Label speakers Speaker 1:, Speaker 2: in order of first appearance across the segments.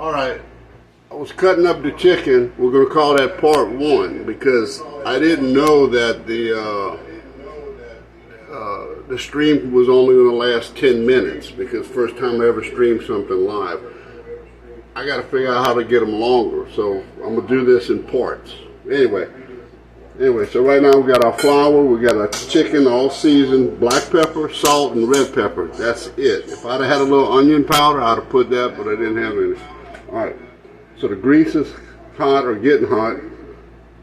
Speaker 1: Alright, I was cutting up the chicken. We're going to call that part one because I didn't know that the stream was only going to last 10 minutes because first time I ever streamed something live. I got to figure out how to get them longer, so I'm going to do this in parts. Anyway, so right now we got our flour, we got our chicken all seasoned, black pepper, salt, and red pepper. That's it. If I'd have had a little onion powder, I'd have put that, but I didn't have any. Alright, so the grease is hot or getting hot.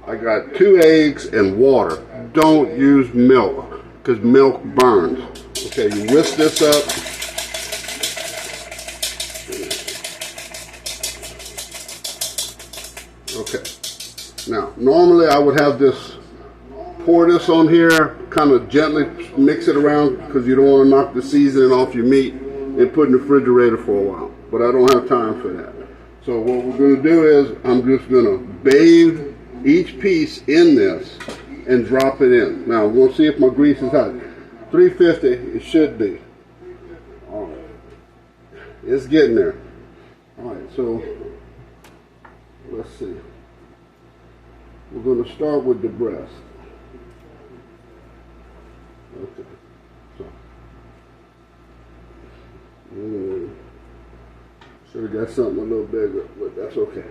Speaker 1: I got 2 eggs and water. Don't use milk, because milk burns. Okay, you whisk this up. Okay. Now, normally I would have this, pour this on here, kind of gently mix it around because you don't want to knock the seasoning off your meat and put in the refrigerator for a while. But I don't have time for that. So what we're going to do is I'm just going to bathe each piece in this and drop it in. Now, we're going to see if my grease is hot. 350, it should be. All right. It's getting there. All right, so let's see. We're going to start with the breast. Okay. So, should have got something a little bigger, but that's okay.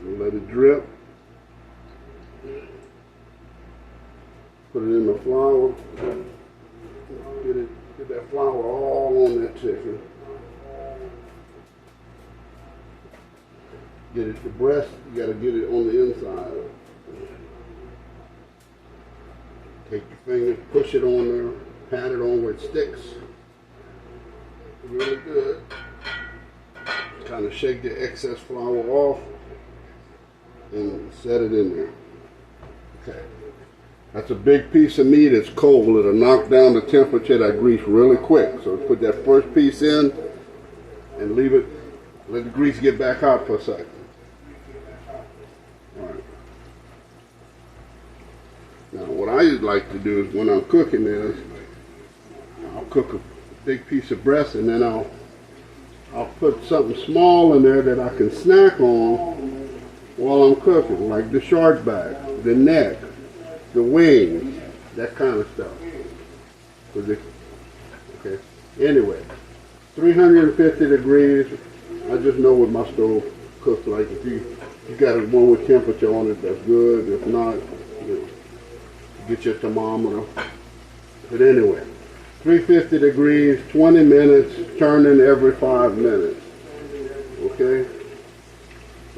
Speaker 1: We'll let it drip. Put it in the flour. Get that flour all on that chicken. Get it, the breast, you got to get it on the inside. Take your finger, push it on there, pat it on where it sticks. Really good. Kind of shake the excess flour off and set it in there. Okay. That's a big piece of meat. It's cold. It'll knock down the temperature of that grease really quick. So put that first piece in and leave it, let the grease get back hot for a second. Alright. Now what I like to do is when I'm cooking is I'll cook a big piece of breast and then I'll put something small in there that I can snack on while I'm cooking, like the shark back, the neck, the wings, that kind of stuff. Okay. Anyway, 350 degrees. I just know what my stove cooks like. If you got one with temperature on it, that's good. If not, get your thermometer. But anyway, 350 degrees, 20 minutes, turning every 5 minutes. Okay?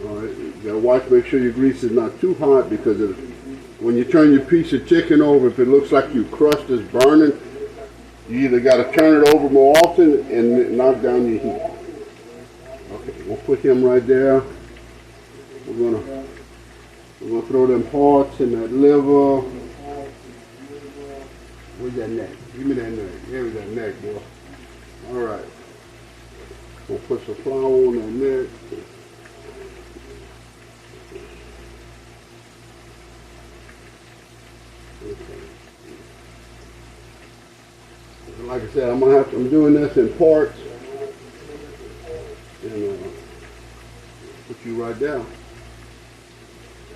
Speaker 1: Alright, you gotta watch, make sure your grease is not too hot because when you turn your piece of chicken over, if it looks like your crust is burning, you either gotta turn it over more often and knock down your heat. Okay, we'll put him right there. We're gonna throw them hearts and that liver. Where's that neck? Give me that neck. Give me that neck, boy. Alright. We'll put some flour on that neck. Okay. Like I said, I'm doing this in parts. And put you right down.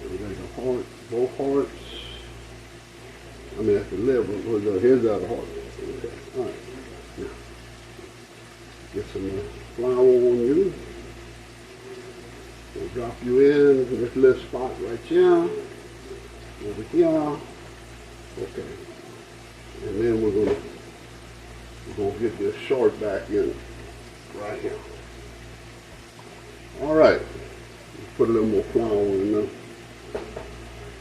Speaker 1: There's a heart, both hearts. I mean, that's the liver. Here's the other heart. Okay. All right. Now, get some flour on you. We'll drop you in this little spot right here. Over here. Okay. And then we're gonna get this short back in right here. All right. Put a little more flour in there.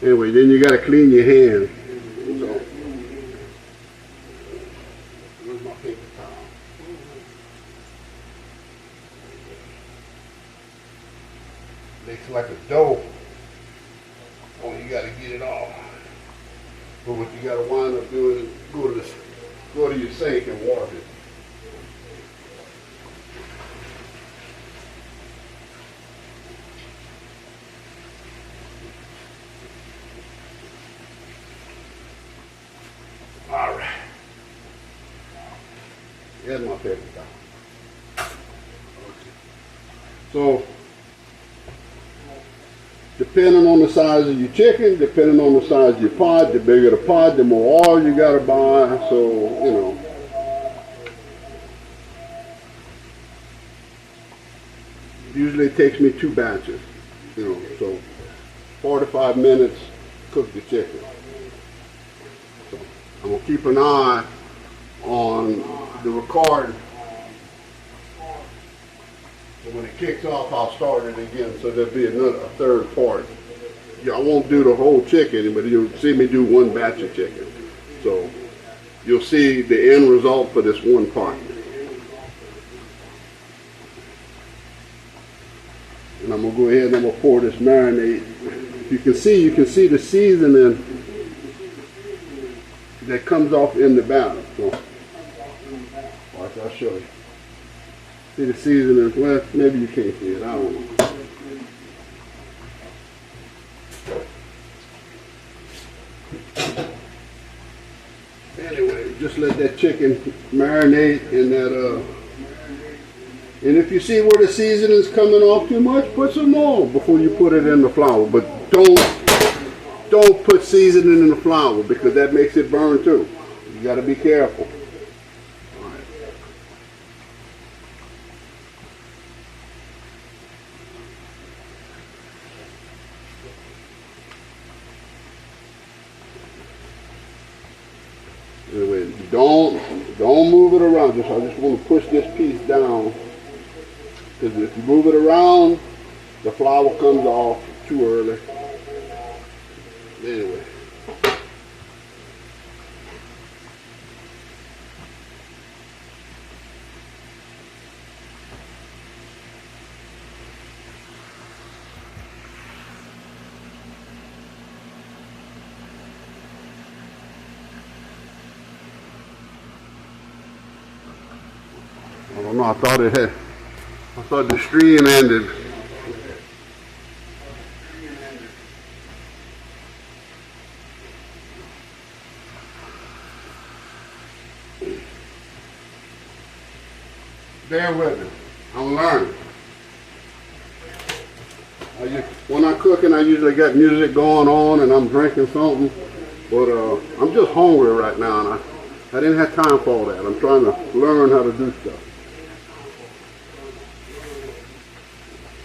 Speaker 1: Anyway, then you gotta clean your hands. So, where's my paper towel? Makes like a dough. Oh, you gotta get it off. But what you gotta wind up doing is go to your sink and wash it. All right. Here's my paper towel. So, depending on the size of your chicken, depending on the size of your pot, the bigger the pot, the more oil you gotta buy. So, you know. Usually it takes me 2 batches, you know, so 45 minutes cook the chicken. So I'm gonna keep an eye on the record. So when it kicks off, I'll start it again. So there'll be a third part. Yeah, I won't do the whole chicken, but you'll see me do 1 batch of chicken. So you'll see the end result for this 1 part. And I'm gonna go ahead and I'm gonna pour this marinade. You can see the seasoning that comes off in the batter. So, watch, I'll show you. See the seasoning? Well, maybe you can't see it. I don't know. Anyway, just let that chicken marinate in that. And if you see where the seasoning is coming off too much, put some more before you put it in the flour. But don't put seasoning in the flour because that makes it burn too. You got to be careful. All right. Anyway, don't move it around. I just want to push this piece down. Because if you move it around, the flour comes off too early. Anyway. I don't know, I thought the stream ended. Bear with me. I'm learning. When I'm cooking, I usually got music going on and I'm drinking something. But I'm just hungry right now and I didn't have time for all that. I'm trying to learn how to do stuff.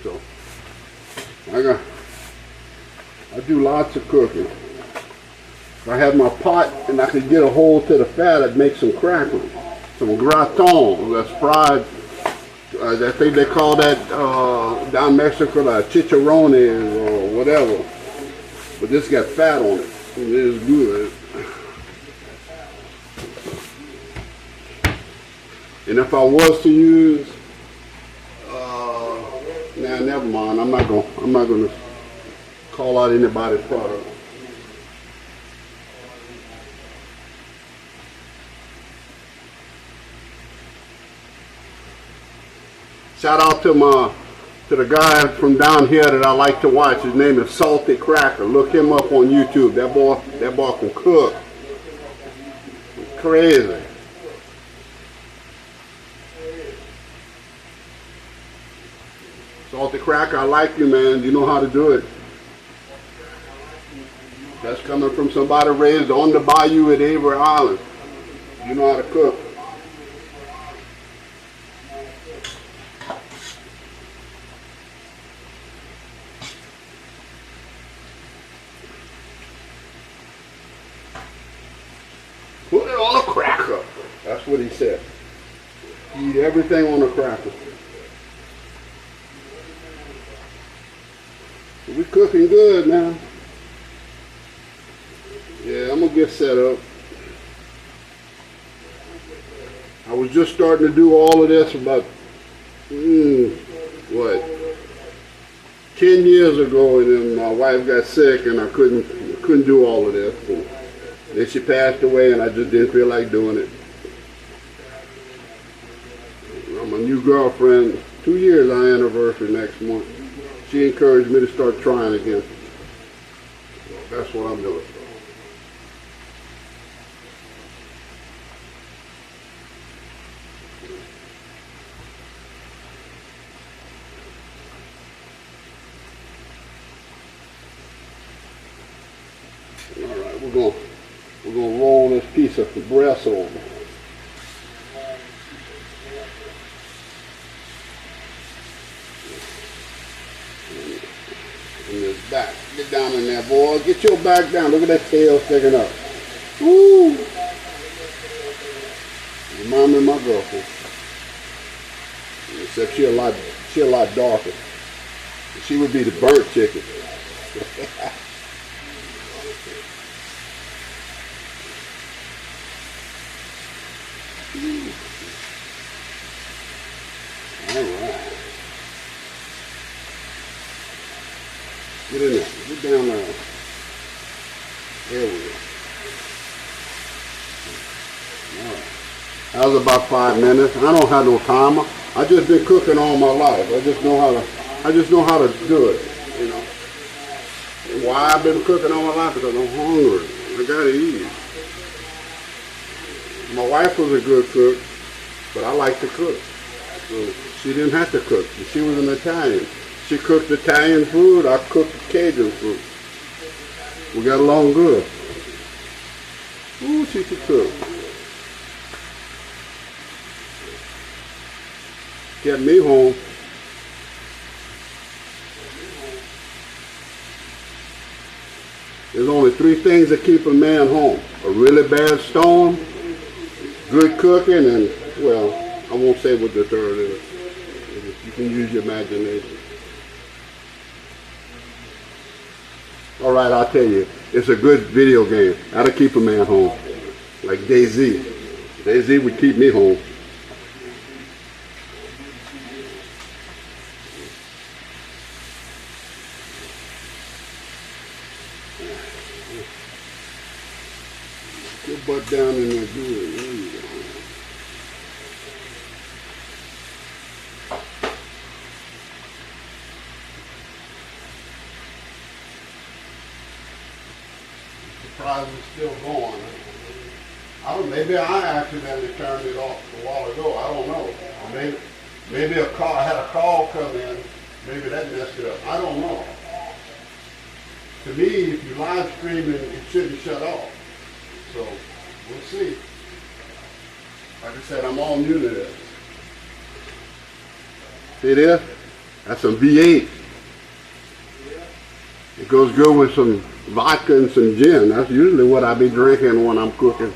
Speaker 1: So, I do lots of cooking. If I have my pot and I could get a hold to the fat, I'd make some crackers, some gratin that's fried. I think they call that down in Mexico like chicharrones or whatever. But this got fat on it. It is good. And if I was to use, nah, never mind. I'm not gonna call out anybody's product. Shout out to the guy from down here that I like to watch. His name is Salty Cracker. Look him up on YouTube. That boy can cook. Crazy. Salty Cracker, I like you, man. You know how to do it. That's coming from somebody raised on the bayou at Avery Island. You know how to cook. Put it on a cracker. That's what he said. Eat everything on a cracker. We're cooking good now. Yeah, I'm gonna get set up. I was just starting to do all of this about 10 years ago, and then my wife got sick, and I couldn't do all of this. And then she passed away, and I just didn't feel like doing it. My new girlfriend, 2 years our anniversary next month. She encouraged me to start trying again. So that's what I'm doing. we're gonna roll this piece of the breast over. And this back. Get down in there, boy. Get your back down. Look at that tail sticking up. Woo! Remind me of my girlfriend. Except she a lot darker. She would be the burnt chicken. All right. Get in there. Get down there. There we go. All right. That was about 5 minutes. I don't have no timer. I just been cooking all my life. I just know how to do it. You know. Why I've been cooking all my life? Because I'm hungry. I gotta eat. My wife was a good cook, but I like to cook. So she didn't have to cook. She was an Italian. She cooked Italian food. I cooked Cajun food. We got along good. Ooh, she could cook. Kept me home. There's only 3 things that keep a man home: a really bad storm, good cooking, and, well, I won't say what the third is. You can use your imagination. All right, I'll tell you, it's a good video game. That'll keep a man home. Like DayZ. DayZ would keep me home. Your butt down in there good. There you go. Surprised it's still going. I don't. Maybe I accidentally turned it off a while ago. I don't know. Or maybe a call. I had a call come in. Maybe that messed it up. I don't know. To me, if you live streaming, it shouldn't shut off. So, we'll see. Like I said, I'm all new to this. See there? That's some V8. It goes good with some vodka and some gin. That's usually what I be drinking when I'm cooking.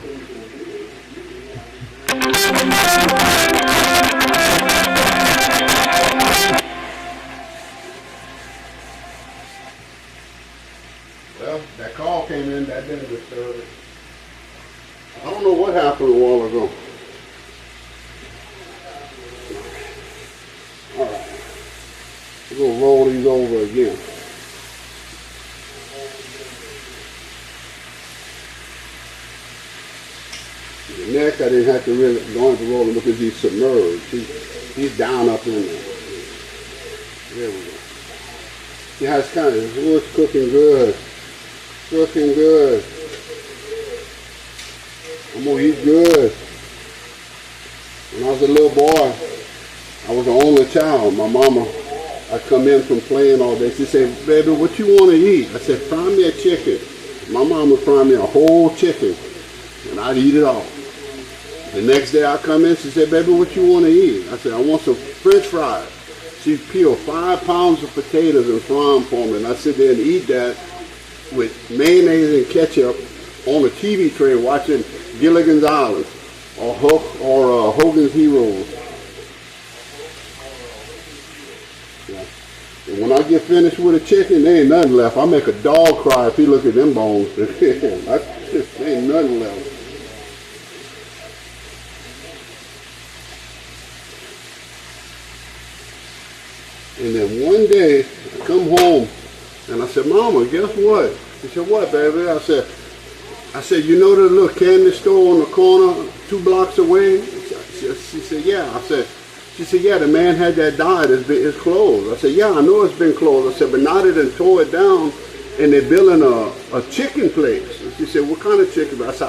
Speaker 1: Well, that call came in, that didn't disturb it. I don't know what happened a while ago. All right. We're going to roll these over again. The neck, I didn't have to really go into rolling because he's submerged. He's down up in there. There we go. See how it's kind of, it's cooking good. Cooking good. I'm gonna eat good. When I was a little boy, I was the only child. My mama, I come in from playing all day. She said, "Baby, what you want to eat?" I said, "Fry me a chicken." My mama would fry me a whole chicken, and I'd eat it all. The next day I come in, she said, "Baby, what you want to eat?" I said, "I want some French fries." She peeled 5 pounds of potatoes and fry them for me, and I sit there and eat that with mayonnaise and ketchup on a TV tray watching Gilligan's Island or Hogan's Heroes. Yeah. And when I get finished with a chicken, there ain't nothing left. I make a dog cry if he look at them bones. There ain't nothing left. And then one day, I come home and I said, "Mama, guess what?" She said, "What, baby?" I said, "You know the little candy store on the corner 2 blocks away?" She said, "Yeah." She said, "Yeah, the man had that died. It's closed." I said, "Yeah, I know it's been closed." I said, "But now they done tore it down and they're building a chicken place." And she said, "What kind of chicken?" I said,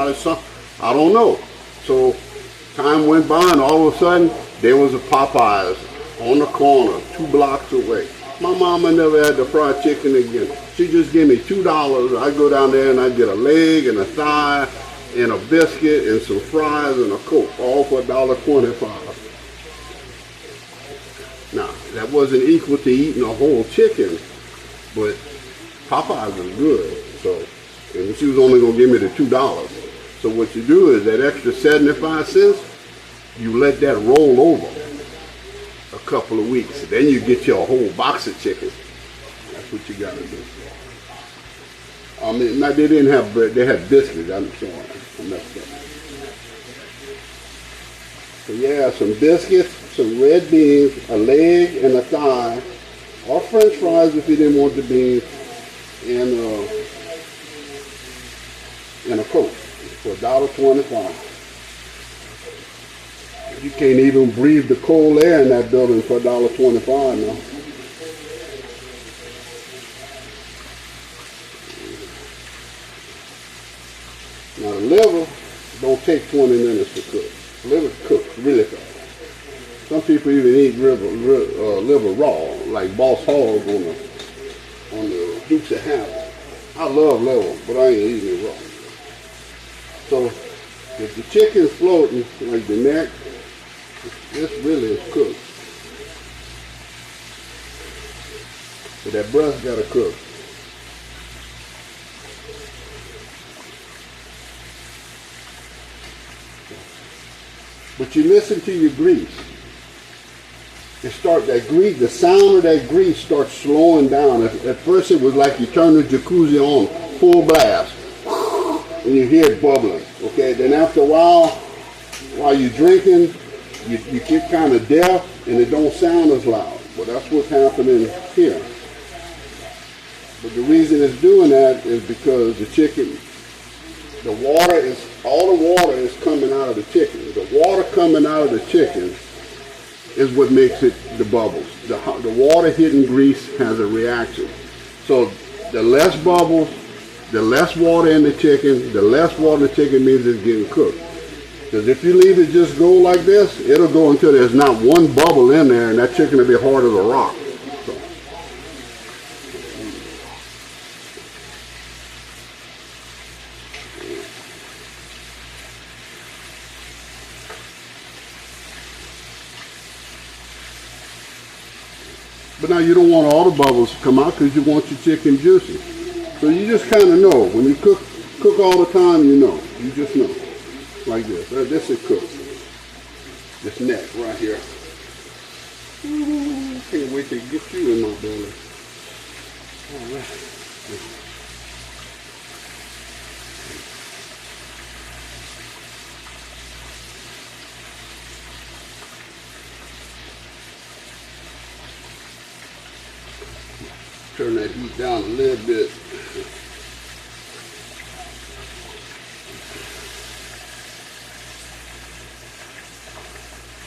Speaker 1: "I don't know." So time went by and all of a sudden there was a Popeyes on the corner 2 blocks away. My mama never had the fried chicken again. She just gave me $2. I go down there and I get a leg and a thigh and a biscuit and some fries and a Coke, all for $1.25. Now, that wasn't equal to eating a whole chicken, but Popeyes was good. So, and she was only gonna give me the $2. So what you do is that extra 75 cents, you let that roll over a couple of weeks. Then you get your whole box of chicken. That's what you gotta do. I mean, now they didn't have bread, they had biscuits. I'm sorry, I messed up. So yeah, some biscuits, some red beans, a leg and a thigh, or French fries if you didn't want the beans, and a Coke for $1.25. You can't even breathe the cold air in that building for $1.25 now. Now the liver don't take 20 minutes to cook. Liver cooks really fast. Some people even eat liver raw, like Boss Hog on the Dukes of Hazzard. I love liver, but I ain't eating it raw. So if the chicken's floating, like the neck, this really is cooked. So that breast gotta cook. But you listen to your grease. The sound of that grease starts slowing down. At first it was like you turn the jacuzzi on full blast and you hear it bubbling. Okay, then after a while you're drinking, you get kind of deaf and it don't sound as loud. But that's what's happening here. But the reason it's doing that is because the chicken, all the water is coming out of the chicken. The water coming out of the chicken is what makes it the bubbles. The water hitting grease has a reaction. So the less bubbles, the less water in the chicken, the less water in the chicken means it's getting cooked. Because if you leave it just go like this, it'll go until there's not one bubble in there and that chicken will be hard as a rock. So. But now you don't want all the bubbles to come out because you want your chicken juicy. So you just kind of know. When you cook all the time, you know. You just know. Like this. This is cooked. This neck right here. Ooh, can't wait to get you in my belly. All right. Turn that heat down a little bit.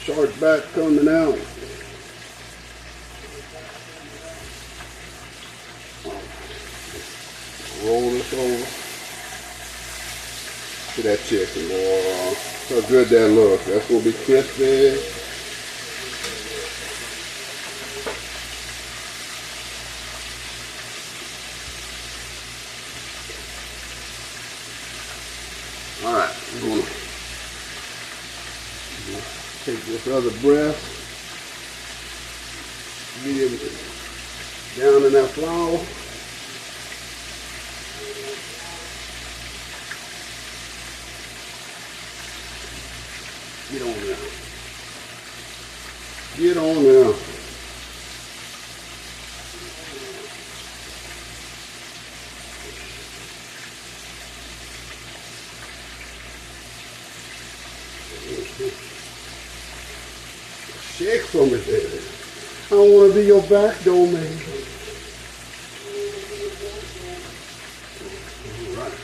Speaker 1: Shark back coming out. Roll this over to that chicken, boy. How good that looks. That's gonna be crispy. All right, I'm gonna take this other breast, get it down in that flour. Get on there. Get on there. Shake from it, baby. I don't want to be your back door man. All right.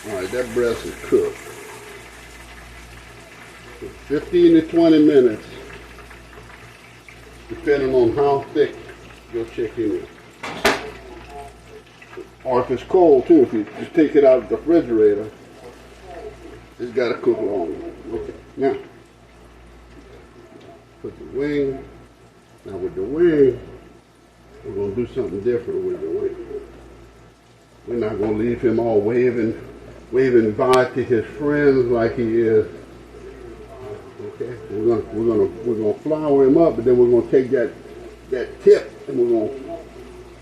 Speaker 1: All right, that breast is cooked. 15 to 20 minutes. depending on how thick your chicken is. Or if it's cold too, if you just take it out of the refrigerator, it's got to cook longer. Okay, now, put the wing. Now with the wing, we're going to do something different with the wing. We're not going to leave him all waving bye to his friends like he is. Okay, we're gonna flour him up, but then we're gonna take that tip and we're gonna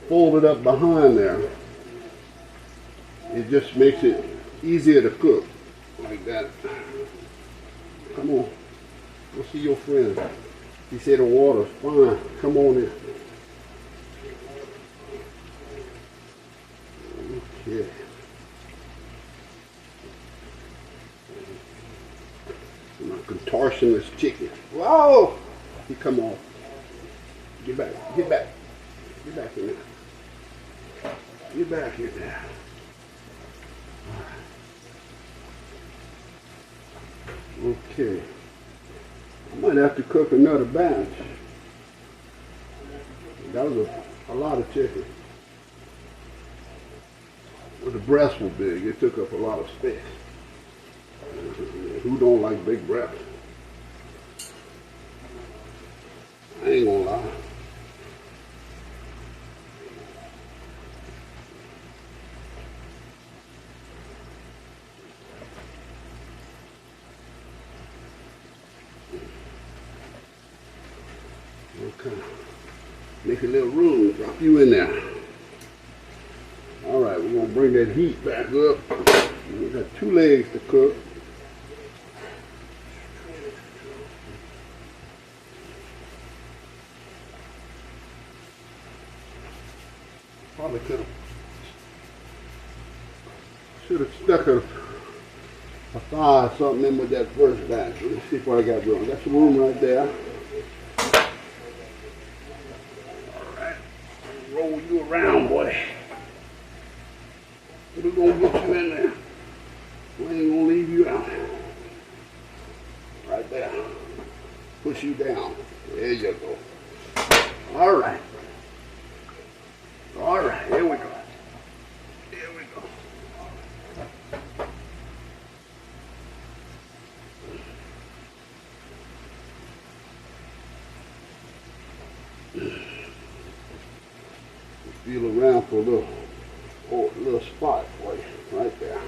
Speaker 1: fold it up behind there. It just makes it easier to cook like that. Come on, go see your friend. He said the water's fine. Come on in. Okay. My contortionist chicken. Whoa! He come off. Get back. Get back. Get back in there. Get back in there. Okay. I might have to cook another batch. That was a lot of chicken. Well, the breasts were big. It took up a lot of space. Who don't like big breasts? I ain't gonna lie. Okay. Make a little room, drop you in there. All right, we're gonna bring that heat back up. We got 2 legs to cook. Probably should have stuck a thigh or something in with that first batch. Let's see what I got going. Got some room right there. Alright. Roll you around, boy. We're gonna get you in there. We ain't gonna leave you out. Right there. Push you down. There you go. Alright. All right, here we go. Here we go. Feel around for a little spot for you, right there.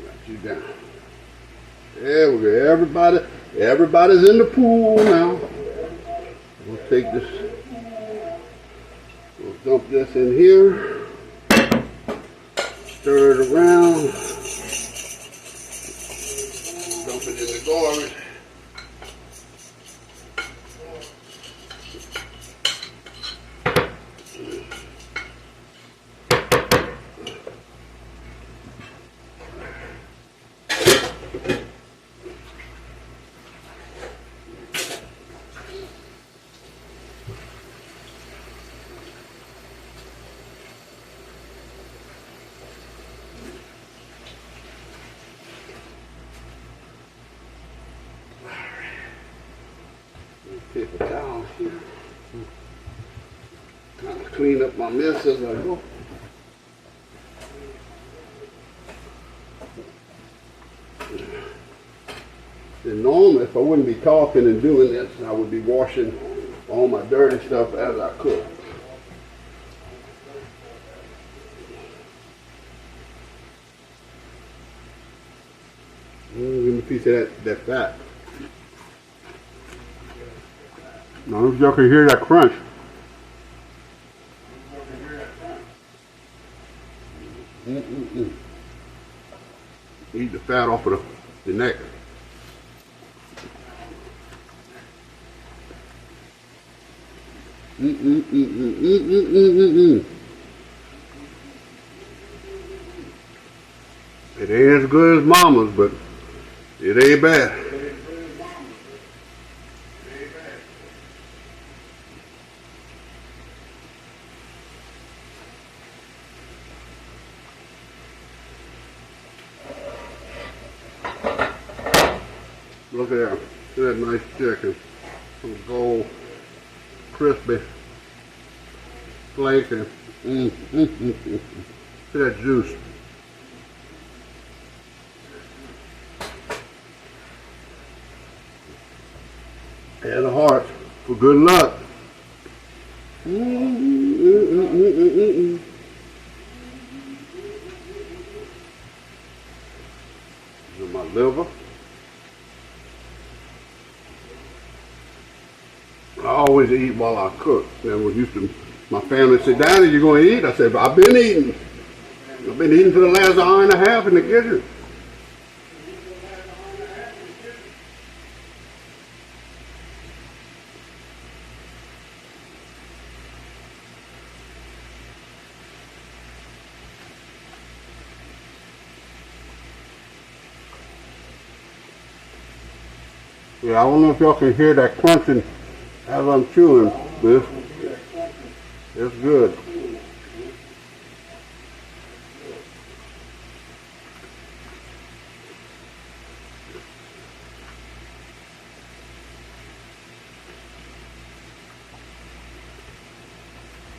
Speaker 1: Got you down. There we go. Everybody's in the pool now. We'll take this. We'll dump this in here. Stir it around. Dump it in the garbage. Paper towel here. Kind of clean up my mess as I go. And normally, if I wouldn't be talking and doing this, I would be washing all my dirty stuff as I cook. Give me a piece of that fat. I don't know if y'all can hear that crunch. Eat the fat off of the neck. It ain't as good as mama's, but it ain't bad. Look at that. Look at that nice chicken. Some gold, crispy, flaky. Look at that juice. And a heart for good luck. This is my liver. I always eat while I cook. And when used to, my family said, "Daddy, you gonna eat?" I said, "I've been eating. I've been eating for the last hour and a half in the kitchen." Yeah, I don't know if y'all can hear that crunching as I'm chewing this. It's good.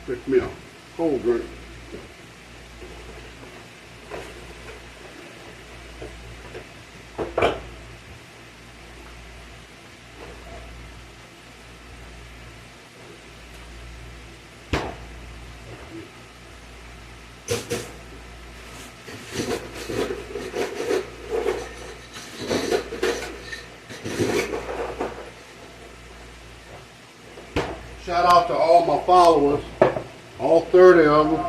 Speaker 1: Pick me a cold drink. Shout out to all my followers, all 30 of them.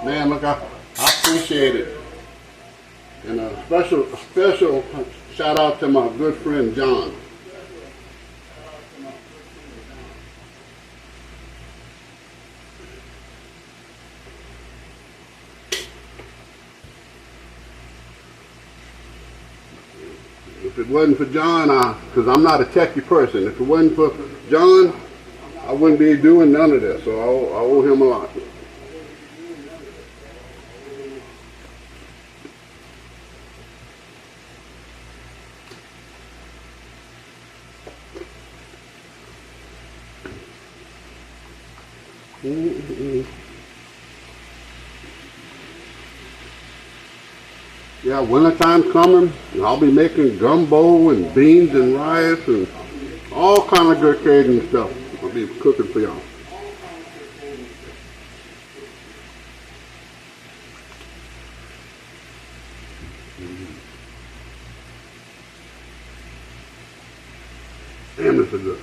Speaker 1: Man, look, I appreciate it. And a special shout out to my good friend John. If it wasn't for John, because I'm not a techie person, if it wasn't for John, I wouldn't be doing none of this, so I owe him a lot. Yeah, wintertime's coming, and I'll be making gumbo and beans and rice and all kind of good Cajun stuff. I'll be cooking for y'all. Damn, this is good.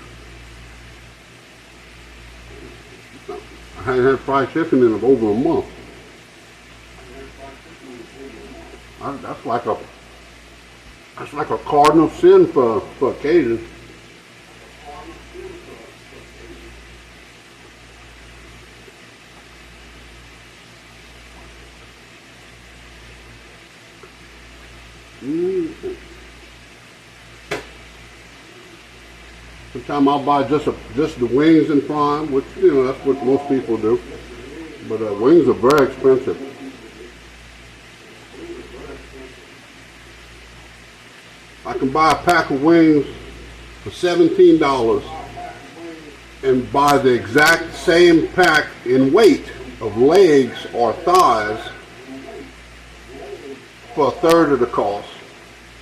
Speaker 1: I hadn't had fried chicken in over a month. That's like a cardinal sin for Cajun. Sometimes I'll buy just the wings and fry them, which, you know, that's what most people do. But wings are very expensive. I can buy a pack of wings for $17 and buy the exact same pack in weight of legs or thighs for a third of the cost,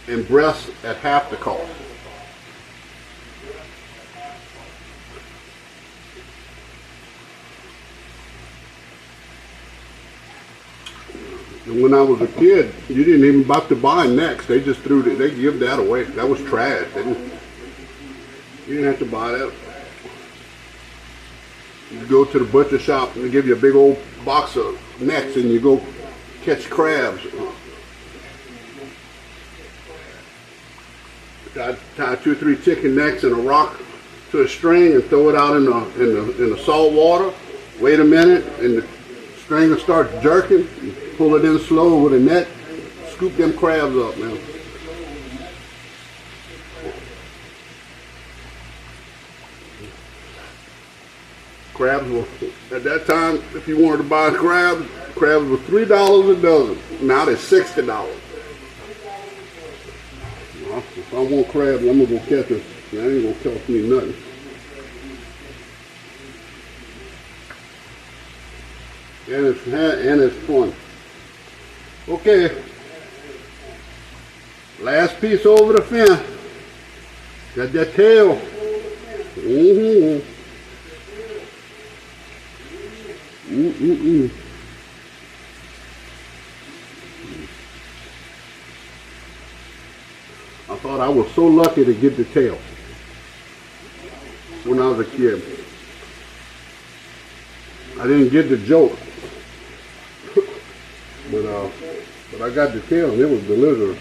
Speaker 1: and breasts at half the cost. And when I was a kid, you didn't even have to buy necks. They just they give that away. That was trash. You didn't have to buy that. You go to the butcher shop and they give you a big old box of necks and you go catch crabs. Tie 2 or 3 chicken necks in a rock to a string and throw it out in the salt water. Wait a minute and the string will start jerking. You pull it in slow with a net. Scoop them crabs up, man. Crabs were, at that time, if you wanted to buy crabs were $3 a dozen. Now they're $60. If I want crabs, I'm gonna go catch them. That ain't gonna cost me nothing. And it's fun. Okay. Last piece over the fence. Got that tail. I thought I was so lucky to get the tail when I was a kid. I didn't get the joke, but I got the tail and it was delicious.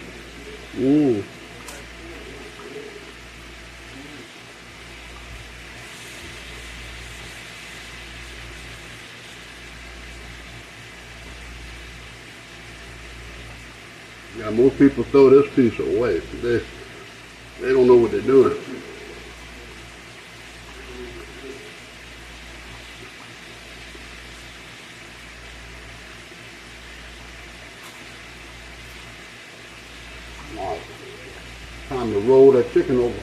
Speaker 1: Yeah, most people throw this piece away. They don't know what they're doing. All right. Time to roll that chicken over.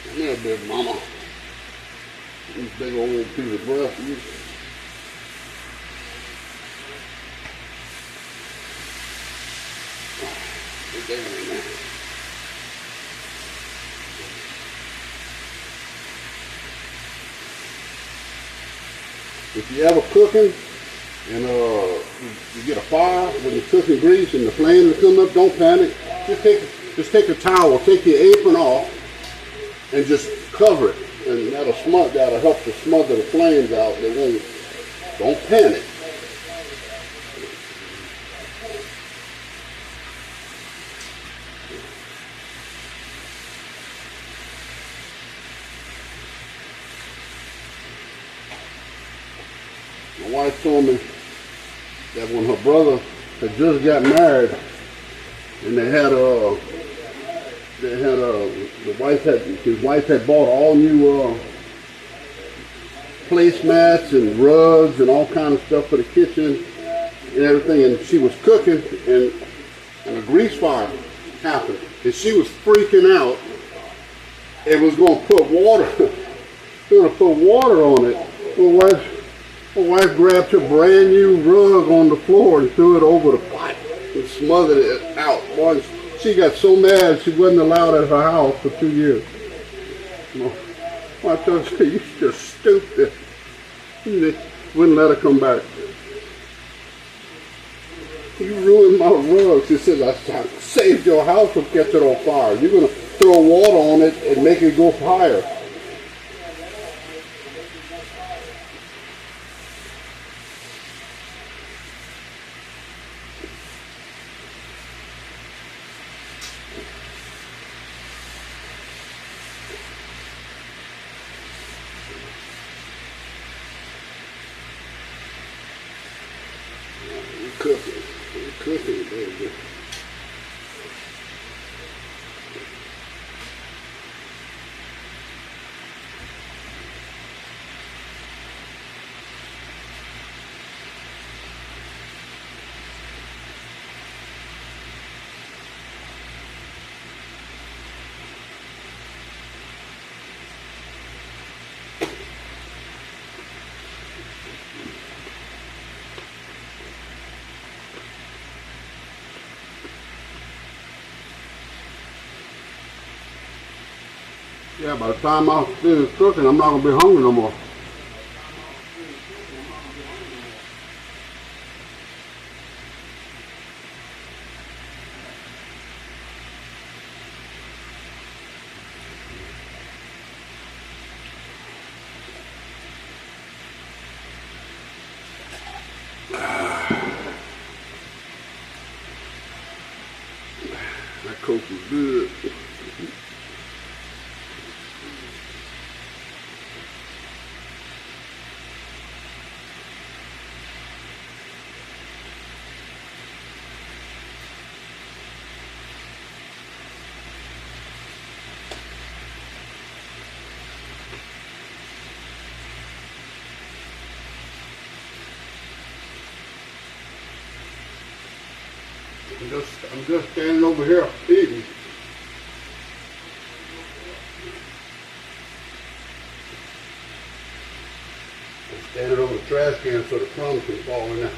Speaker 1: Come here, big mama. This big old piece of breast. Get that in there. If you're ever cooking and you get a fire when you're cooking grease and the flames come up, don't panic. Just take a towel, take your apron off, and just cover it, and that'll help to smother the flames out. They won't. Don't panic. My wife told me that when her brother had just got married, and his wife had bought all new placemats and rugs and all kind of stuff for the kitchen and everything, and she was cooking and a grease fire happened, and she was freaking out and was going to put water on it. My wife grabbed her brand new rug on the floor and threw it over the pot and smothered it out. Once she got so mad she wasn't allowed at her house for 2 years. I told her, "You just stupid." They wouldn't let her come back. "You ruined my rug." She said, "I saved your house from catching on fire. You're going to throw water on it and make it go higher." Cooking, baby. Yeah, by the time I finish cooking, I'm not going to be hungry no more. That Coke is good. I'm just standing over here eating. I'm standing over the trash can so the crumbs can fall in there.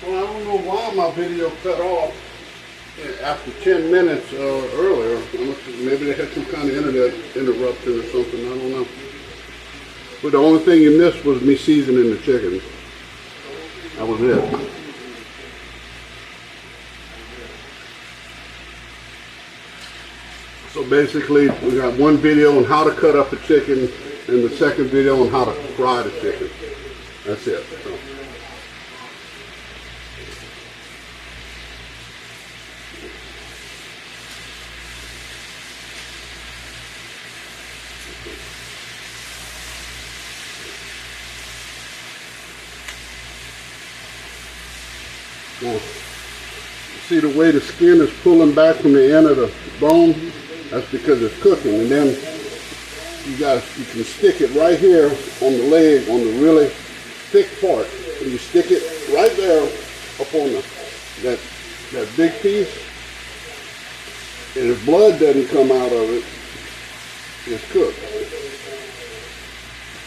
Speaker 1: Well, I don't know why my video cut off after 10 minutes earlier. Maybe they had some kind of internet interruption or something, I don't know. But the only thing you missed was me seasoning the chicken. That was it. So basically, we got one video on how to cut up a chicken and the second video on how to fry the chicken. That's it. So. Now, see the way the skin is pulling back from the end of the bone? That's because it's cooking. And then you can stick it right here on the leg, on the really thick part. And you stick it right there up on that big piece. And if blood doesn't come out of it, it's cooked.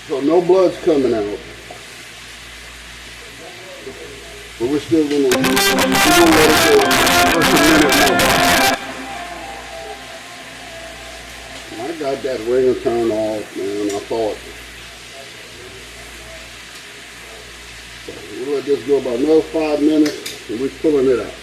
Speaker 1: So no blood's coming out. But we're still going to let it go just a minute more. I got that ringer turned off, man. I thought, we'll let this go about another 5 minutes and we're pulling it out.